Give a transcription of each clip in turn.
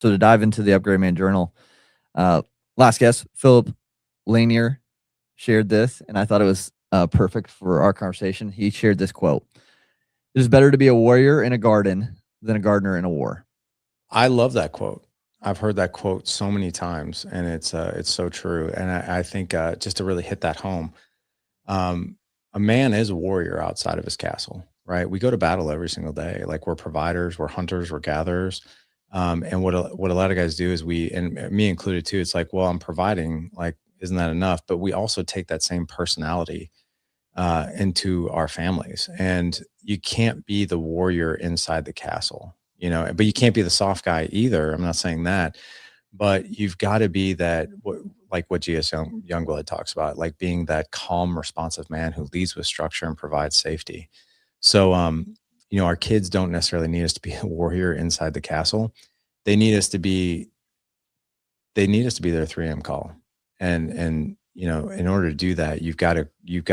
So to dive into the Upgrade Man journal, uh, last guest, Phillip Lanier, shared this, and I thought it was perfect for our conversation. He shared this quote: "It is better to be a warrior in a garden than a gardener in a war." I love that quote. I've heard that quote so many times, and it's so true. And I think just to really hit that home, um, a man is a warrior outside of his castle, right? We go to battle every single day. Like we're providers, we're hunters, we're gatherers. And what a lot of guys do is and me included too. It's like, well, I'm providing. Like, isn't that enough? But we also take that same personality into our families. And you can't be the warrior inside the castle, but you can't be the soft guy either. I'm not saying that, but you've got to be that, like what GS Youngblood talks about, like being that calm, responsive man who leads with structure and provides safety. So, our kids don't necessarily need us to be a warrior inside the castle. They need us to be their 3 a.m. call. And in order to do that, you've got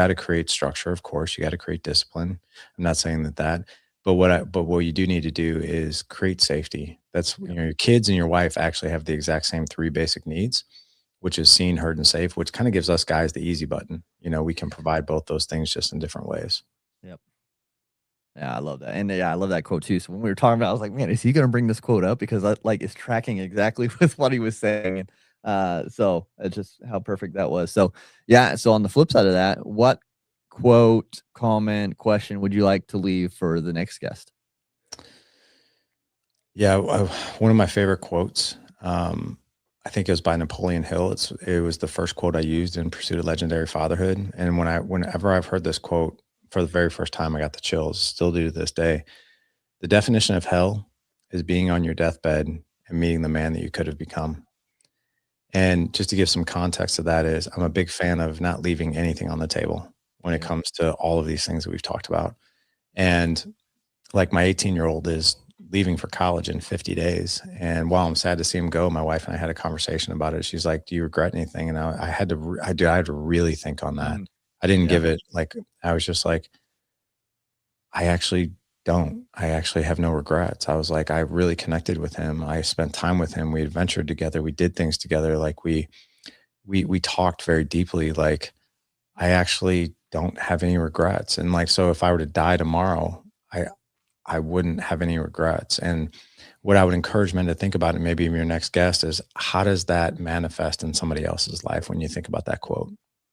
to create structure, of course. You got to create discipline. I'm not saying that, but what you do need to do is create safety. That's, your kids and your wife actually have the exact same 3 basic needs, which is seen, heard, and safe, which kind of gives us guys the easy button. We can provide both those things just in different ways. Yep. Yeah, I love that, and yeah, I love that quote too. So when we were talking about, it, I was like, man, is he gonna bring this quote up because it's tracking exactly with what he was saying. And so it's just how perfect that was. So yeah. So on the flip side of that, what quote, comment, question would you like to leave for the next guest? Yeah, one of my favorite quotes. I think it was by Napoleon Hill. It was the first quote I used in Pursuit of Legendary Fatherhood. And whenever I've heard this quote for the very first time, I got the chills. Still do to this day. The definition of hell is being on your deathbed and meeting the man that you could have become. And just to give some context to that is, I'm a big fan of not leaving anything on the table when it Yeah. comes to all of these things that we've talked about. And like my 18-year-old is leaving for college in 50 days. And while I'm sad to see him go, my wife and I had a conversation about it. She's like, "Do you regret anything?" And I had to, I had to really think on that. Mhm. I didn't Yeah. give it like, I was just like, I actually don't. I actually have no regrets. I was like, I really connected with him. I spent time with him. We adventured together. We did things together. Like we talked very deeply. Like I actually don't have any regrets. And like, so if I were to die tomorrow, I wouldn't have any regrets. And what I would encourage men to think about, and maybe even your next guest, is how does that manifest in somebody else's life when you think about that quote?